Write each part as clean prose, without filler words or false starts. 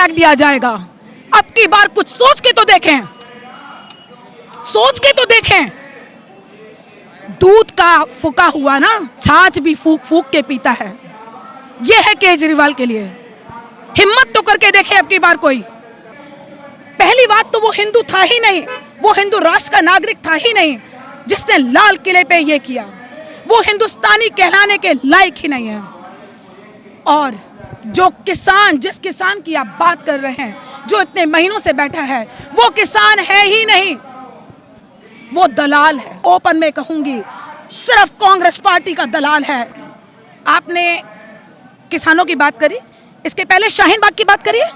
फेंक दिया जाएगा। अब की बार कुछ सोच के तो देखें, सोच के तो देखें। दूध का फूका हुआ ना छाछ भी फूक फूक के पीता है। यह है केजरीवाल के लिए। हिम्मत तो करके देखें अब की बार कोई। पहली बात तो वो हिंदू था ही नहीं, वो हिंदू राष्ट्र का नागरिक था ही नहीं जिसने लाल किले पे ये किया। वो हिंदुस्तानी कहलाने के लायक ही नहीं है। और जो किसान, जिस किसान की आप बात कर रहे हैं, जो इतने महीनों से बैठा है, वो किसान है ही नहीं, वो दलाल है। ओपन में कहूंगी, सिर्फ कांग्रेस पार्टी का दलाल है। आपने किसानों की बात करी, इसके पहले शाहीन बाग की बात करिए,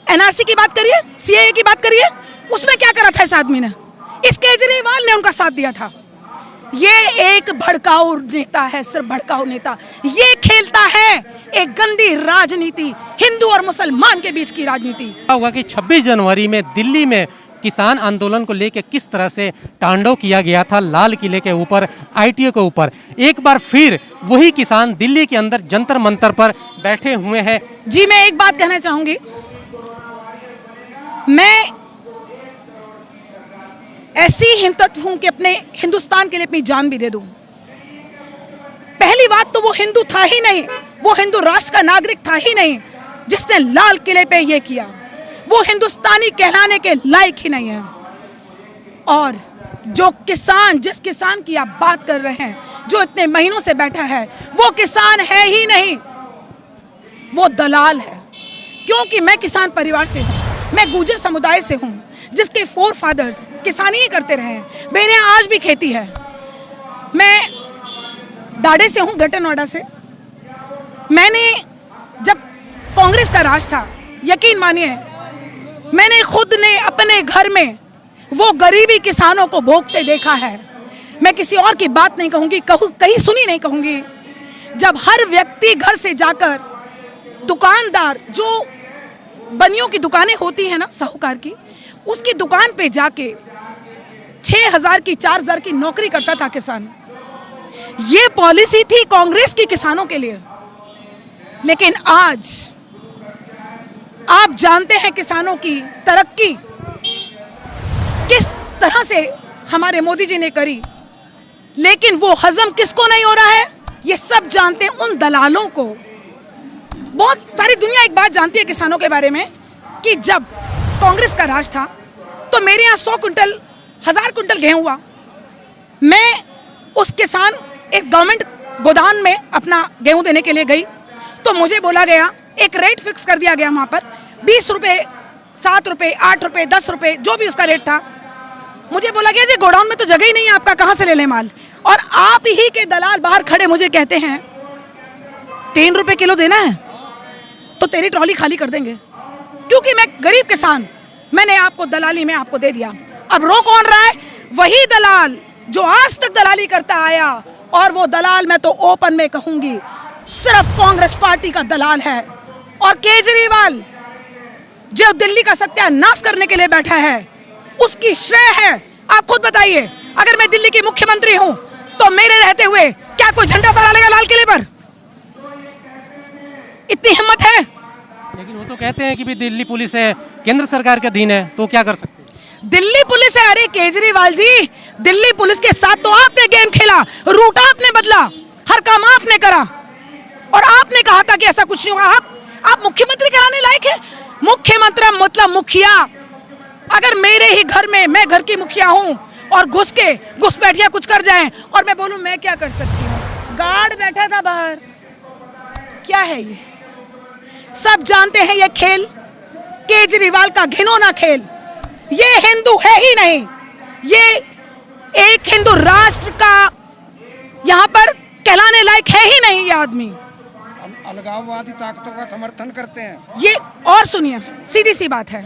एनआरसी की बात करिए, सीएए की बात करिए। उसमें क्या करा था इस आदमी ने? इस केजरीवाल ने उनका साथ दिया था। ये एक भड़काऊ नेता है, सिर्फ भड़काऊ नेता। ये खेलता है एक गंदी राजनीति, हिंदू और मुसलमान के बीच की राजनीति। हुआ कि 26 जनवरी में दिल्ली में किसान आंदोलन को लेकर किस तरह से तांडव किया गया था लाल किले के ऊपर, आईटीओ के ऊपर। एक बार फिर वही किसान दिल्ली के अंदर जंतर मंतर पर बैठे हुए हैं। जी, मैं एक बात कहना चाहूंगी। मैं ऐसी हिम्मत हूं कि अपने हिंदुस्तान के लिए अपनी जान भी दे दूं। पहली बात तो वो हिंदू था ही नहीं, वो हिंदू राष्ट्र का नागरिक था ही नहीं जिसने लाल किले पे ये किया। वो हिंदुस्तानी कहलाने के लायक ही नहीं है। और जो किसान, जिस किसान की आप बात कर रहे हैं, जो इतने महीनों से बैठा है, वो किसान है ही नहीं, वो दलाल है। क्योंकि मैं किसान परिवार से हूं, मैं गुर्जर समुदाय से हूं, जिसके फोर फादर्स किसानी ही करते रहे हैं। मेरे यहाँ आज भी खेती है। मैं दाड़े से हूं, ग्रेटर नोएडा से। मैंने जब कांग्रेस का राज था, यकीन मानिए, मैंने खुद ने अपने घर में वो गरीबी किसानों को भोगते देखा है। मैं किसी और की बात नहीं कहूंगी, कहीं सुनी नहीं कहूंगी। जब हर व्यक्ति घर से जाकर, दुकानदार, जो बनियों की दुकानें होती है ना साहूकार की, उसकी दुकान पे जाके 6,000 की 4,000 की नौकरी करता था किसान। ये पॉलिसी थी कांग्रेस की किसानों के लिए। लेकिन आज आप जानते हैं किसानों की तरक्की किस तरह से हमारे मोदी जी ने करी, लेकिन वो हजम किसको नहीं हो रहा है? ये सब जानते हैं, उन दलालों को। बहुत सारी दुनिया एक बात जानती है किसानों के बारे में कि जब कांग्रेस का राज था तो मेरे यहाँ 100 कुंटल, 1000 कुंटल गेहूं हुआ। मैं उस किसान, एक गवर्नमेंट गोदाम में अपना गेहूं देने के लिए गई तो मुझे बोला गया, एक रेट फिक्स कर दिया गया वहां पर, 20 रुपए, 7 रुपए, 8 रुपए, 10 रुपए, जो भी उसका रेट था। मुझे बोला गया, जी गोडाउन में तो जगह ही नहीं है आपका, कहां से ले लें माल? और आप ही के दलाल बाहर खड़े मुझे कहते हैं 3 रुपए किलो देना है तो तेरी ट्रॉली खाली कर देंगे। क्योंकि मैं गरीब किसान, मैंने आपको दलाली में आपको दे दिया। अब रो कौन रहा है? वही दलाल जो आज तक दलाली करता आया। और वो दलाल, मैं तो ओपन में कहूंगी, सिर्फ कांग्रेस पार्टी का दलाल है। और केजरीवाल जो दिल्ली का सत्यानाश करने के लिए बैठा है, उसकी श्रेय है। आप खुद बताइए, अगर मैं दिल्ली की मुख्यमंत्री हूं तो मेरे रहते हुए क्या कोई झंडा फहरा लेगा लाल किले पर? इतनी हिम्मत है? लेकिन वो तो कहते हैं कि भी दिल्ली पुलिस है, केंद्र सरकार के अधीन है, तो क्या कर सकते हैं? दिल्ली पुलिस है? अरे केजरीवाल जी, दिल्ली पुलिस के साथ तो आपने गेम खेला, रूट आपने बदला, हर काम आपने करा और आपने कहा था कि ऐसा कुछ नहीं होगा। आप मुख्यमंत्री कराने लायक है? मुख्यमंत्री मतलब मुखिया। अगर मेरे ही घर में, मैं घर की मुखिया हूं और घुसपैठिया कुछ कर जाएं और मैं बोलूं मैं क्या कर सकती हूं? गार्ड बैठा था बाहर। क्या है ये? सब जानते हैं ये खेल, केजरीवाल का घिनौना खेल। ये हिंदू है ही नहीं, ये एक हिंदू राष्ट्र का यहां पर कहलाने लायक है ही नहीं। ये आदमी अलगाववादी ताकतों का समर्थन करते हैं। ये, और सुनिए, सीधी सी बात है,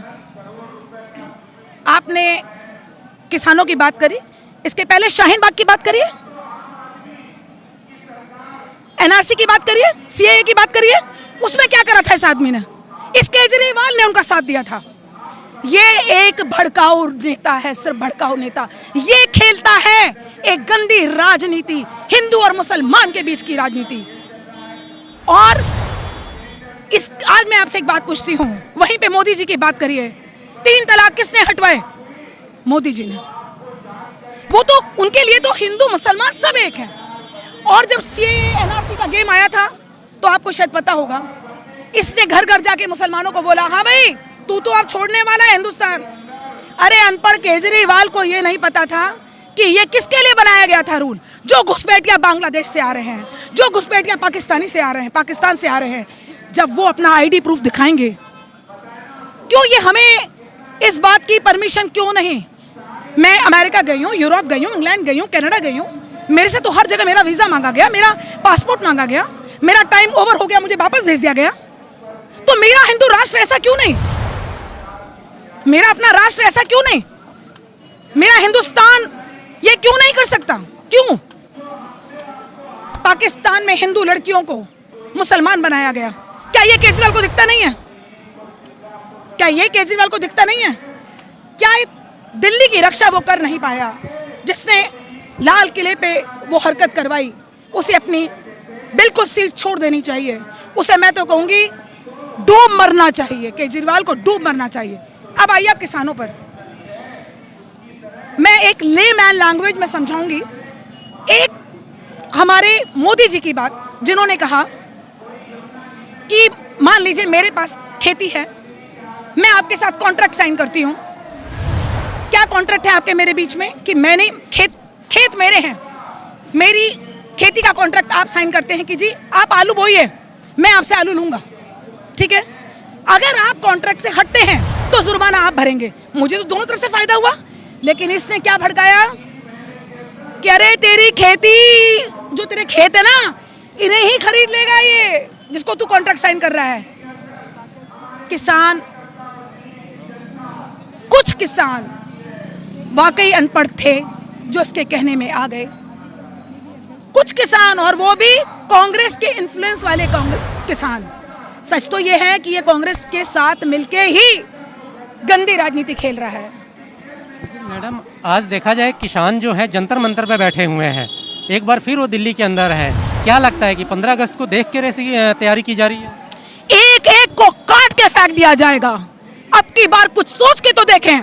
आपने किसानों की बात करी, इसके पहले शाहीन बाग की बात करिए, एनआरसी की बात करिए, सीएए की बात करिए। उसमें क्या करा था इस आदमी ने? इस केजरीवाल ने उनका साथ दिया था। ये एक भड़काऊ नेता है, सिर्फ भड़काऊ नेता। ये खेलता है एक गंदी राजनीति, हिंदू और मुसलमान के बीच की राजनीति। और आज मैं आपसे एक बात पूछती हूँ, वहीं पे मोदी जी की बात करिए, 3 तलाक किसने हटवाए? मोदी जी ने। वो तो उनके लिए तो हिंदू मुसलमान सब एक है। और जब सीएए एनआरसी का गेम आया था तो आपको शायद पता होगा, इसने घर घर जाके मुसलमानों को बोला, हाँ भाई तू तो अब छोड़ने वाला है हिंदुस्तान। अरे अनपढ़ केजरीवाल को ये नहीं पता था कि ये किसके लिए बनाया गया था रूल। जो घुसपैठिया बांग्लादेश से आ रहे हैं, जो घुसपैठिया पाकिस्तानी से आ रहे हैं, पाकिस्तान से आ रहे हैं, जब वो अपना आईडी प्रूफ दिखाएंगे, क्यों ये हमें इस बात की परमिशन क्यों नहीं? मैं अमेरिका गई हूँ, यूरोप गई हूँ, इंग्लैंड गई हूँ, कनाडा गई हूँ, मेरे से तो हर जगह मेरा वीजा मांगा गया, मेरा पासपोर्ट मांगा गया, मेरा टाइम ओवर हो गया, मुझे वापस भेज दिया गया। तो मेरा हिंदू राष्ट्र ऐसा क्यों नहीं? मेरा अपना राष्ट्र ऐसा क्यों नहीं? मेरा हिंदुस्तान ये क्यों नहीं कर सकता? क्यों? पाकिस्तान में हिंदू लड़कियों को मुसलमान बनाया गया। क्या ये केजरीवाल को दिखता नहीं है? क्या ये केजरीवाल को दिखता नहीं है? क्या दिल्ली की रक्षा वो कर नहीं पाया? जिसने लाल किले पे वो हरकत करवाई, उसे अपनी बिल्कुल सीट छोड़ देनी चाहिए। उसे मैं तो कहूंगी डूब मरना चाहिए, केजरीवाल को डूब मरना चाहिए। अब आइए आप किसानों पर, मैं एक लेमैन लैंग्वेज में समझाऊंगी। एक हमारे मोदी जी की बात, जिन्होंने कहा कि मान लीजिए मेरे पास खेती है, मैं आपके साथ कॉन्ट्रैक्ट साइन करती हूं। क्या कॉन्ट्रैक्ट है आपके मेरे बीच में कि मैंने खेत मेरे हैं, मेरी खेती का कॉन्ट्रैक्ट आप साइन करते हैं कि जी आप आलू बोइए, मैं आपसे आलू लूंगा, ठीक है। अगर आप कॉन्ट्रैक्ट से हटते हैं तो जुर्माना आप भरेंगे, मुझे तो दोनों तरफ से फायदा हुआ। लेकिन इसने क्या भड़काया कि अरे तेरी खेती, जो तेरे खेत है ना, इन्हें ही खरीद लेगा ये जिसको तू कॉन्ट्रैक्ट साइन कर रहा है। किसान, कुछ किसान वाकई अनपढ़ थे जो इसके कहने में आ गए, कुछ किसान, और वो भी कांग्रेस के इन्फ्लुएंस वाले किसान। सच तो ये है कि ये कांग्रेस के साथ मिलके ही गंदी राजनीति खेल रहा है। मैडम, आज देखा जाए किसान जो है जंतर मंतर पे बैठे हुए हैं, एक बार फिर वो दिल्ली के अंदर है। क्या लगता है कि 15 अगस्त को देख के ऐसी तैयारी की जा रही है? एक एक को काट के फेंक दिया जाएगा। अब की बार कुछ सोच के तो देखें,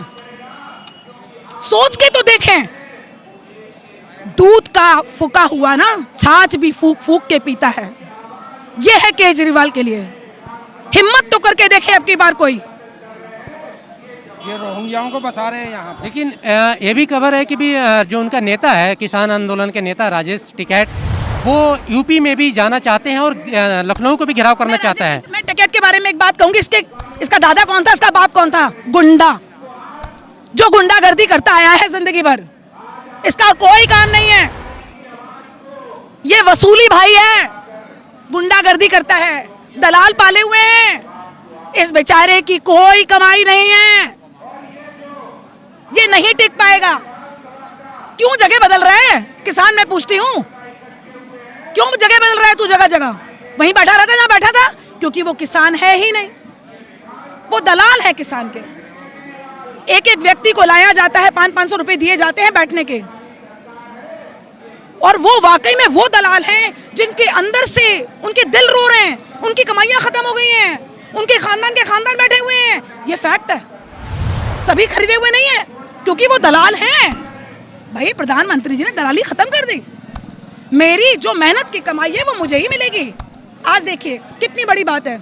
सोच के तो देखें। दूध का फूका हुआ ना, छाछ भी फूक फूक के पीता है। यह है केजरीवाल के लिए। हिम्मत तो करके देखें अब की बार कोई। ये रोहिंग्याओं को बसा रहे हैं यहाँ पे। लेकिन ये भी खबर है कि भी जो उनका नेता है, किसान आंदोलन के नेता राजेश टिकैत, वो यूपी में भी जाना चाहते हैं और लखनऊ को भी घेराव करना चाहता है। मैं टिकैत के बारे में एक बात कहूंगी। इसका दादा कौन था, इसका बाप कौन था? गुंडा, जो गुंडागर्दी करता आया है जिंदगी भर। इसका कोई काम नहीं है, ये वसूली भाई है, गुंडागर्दी करता है, दलाल पाले हुए हैं। इस बेचारे की कोई कमाई नहीं है, ये नहीं टिक पाएगा। क्यों जगह बदल रहा है किसान? मैं पूछती हूँ, क्यों जगह बदल रहा है तू? जगह जगह वहीं बैठा रहता जहां बैठा था, क्योंकि वो किसान है ही नहीं, वो दलाल है किसान के। एक एक व्यक्ति को लाया जाता है, 500-500 रुपए दिए जाते हैं बैठने के, और वो वाकई में वो दलाल हैं जिनके अंदर से उनके दिल रो रहे हैं, उनकी कमाइयां खत्म हो गई हैं, उनके खानदान के खानदान बैठे हुए हैं। ये फैक्ट है, सभी खरीदे हुए नहीं है, क्योंकि वो दलाल हैं। भाई प्रधानमंत्री जी ने दलाली खत्म कर दी। मेरी जो मेहनत की कमाई है वो मुझे ही मिलेगी। आज देखिए कितनी बड़ी बात है,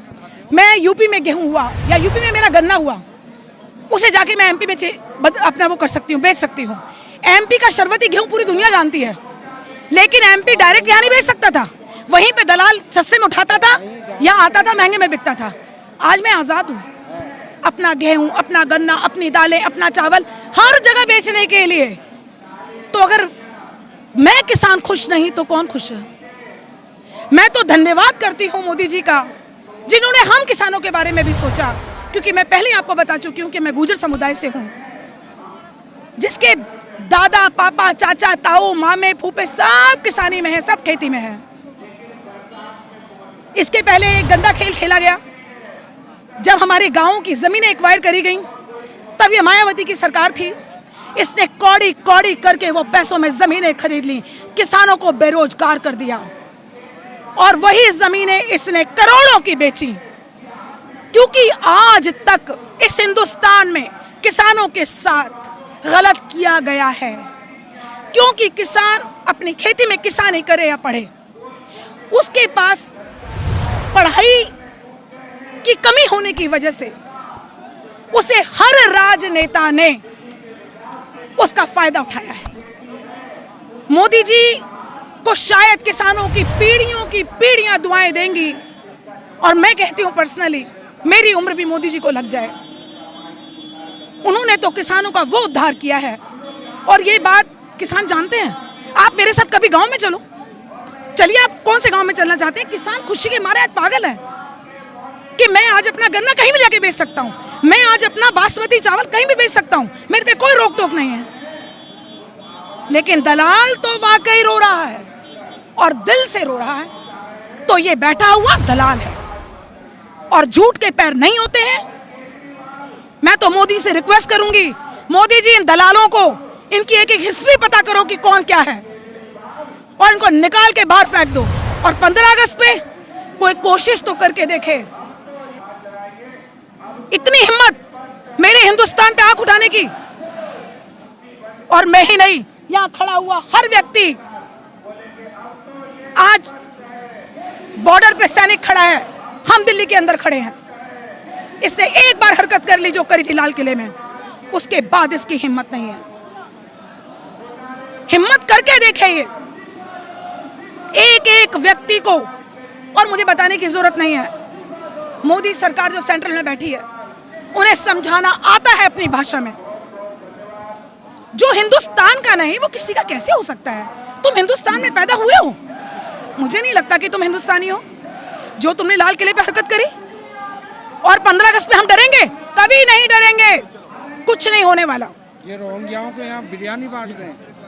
मैं यूपी में गेहूं हुआ या यूपी में मेरा गन्ना हुआ, उसे जाके मैं एमपी में अपना वो कर सकती हूँ, बेच सकती हूँ। एमपी का शरबती गेहूं पूरी दुनिया जानती है, लेकिन एमपी डायरेक्ट यहाँ नहीं बेच सकता था, वहीं पे दलाल सस्ते में उठाता था, यहाँ आता था, महंगे में बिकता था। आज मैं आज़ाद हूँ, अपना गेहूं, अपना गन्ना, अपनी दालें, अपना चावल हर जगह बेचने के लिए। तो अगर मैं किसान खुश नहीं तो कौन खुश है? मैं तो धन्यवाद करती हूँ मोदी जी का, जिन्होंने हम किसानों के बारे में भी सोचा। क्योंकि मैं पहले आपको बता चुकी हूँ कि मैं गुर्जर समुदाय से हूँ, जिसके दादा, पापा, चाचा, ताऊ, मामे, फूफे सब किसानी में है, सब खेती में है। इसके पहले एक गंदा खेल खेला गया, जब हमारे गाँव की जमीनें एक्वायर करी गई, तब ये मायावती की सरकार थी। इसने कौड़ी कौड़ी करके वो पैसों में जमीनें खरीद ली, किसानों को बेरोजगार कर दिया, और वही जमीनें इसने करोड़ों की बेची। क्योंकि आज तक इस हिंदुस्तान में किसानों के साथ गलत किया गया है। क्योंकि किसान अपनी खेती में किसानी करे या पढ़े, उसके पास पढ़ाई की कमी होने की वजह से उसे हर राजनेता ने उसका फायदा उठाया है। मोदी जी को शायद किसानों की पीढ़ियां दुआएं देंगी, और मैं कहती हूं पर्सनली मेरी उम्र भी मोदी जी को लग जाए। उन्होंने तो किसानों का वो उद्धार किया है, और ये बात किसान जानते हैं। आप मेरे साथ कभी गांव में चलो, चलिए, आप कौन से गांव में चलना चाहते हैं? किसान खुशी के मारे आज पागल है कि मैं आज अपना गन्ना कहीं भी जाके बेच सकता हूं, मैं आज अपना बासमती चावल कहीं भी बेच सकता हूं, मेरे पे कोई रोक टोक नहीं है। लेकिन दलाल तो वाकई रो रहा है, और दिल से रो रहा है। तो ये बैठा हुआ दलाल है, और झूठ के पैर नहीं होते हैं। मैं तो मोदी से रिक्वेस्ट करूंगी, मोदी जी इन दलालों को इनकी एक एक हिस्ट्री पता करो कि कौन क्या है, और इनको निकाल के बाहर फेंक दो। और 15 अगस्त पे कोई कोशिश तो करके देखे। इतनी हिम्मत मेरे हिंदुस्तान पे आंख उठाने की, और मैं ही नहीं, यहां खड़ा हुआ हर व्यक्ति, आज बॉर्डर पे सैनिक खड़ा है, हम दिल्ली के अंदर खड़े हैं। इसने एक बार हरकत कर ली जो करी थी लाल किले में, उसके बाद इसकी हिम्मत नहीं है। हिम्मत करके देखे ये एक एक व्यक्ति को, और मुझे बताने की जरूरत नहीं है। मोदी सरकार जो सेंट्रल में बैठी है, उन्हें समझाना आता है अपनी भाषा में। जो हिंदुस्तान का नहीं वो किसी का कैसे हो सकता है? तुम हिंदुस्तान में पैदा हुए हो, मुझे नहीं लगता कि तुम हिंदुस्तानी हो। जो तुमने लाल किले पे हरकत करी, और 15 अगस्त पे हम डरेंगे? कभी नहीं डरेंगे, कुछ नहीं होने वाला। ये रोहिंग्याओं को यहाँ बिरयानी बांट रहे हैं।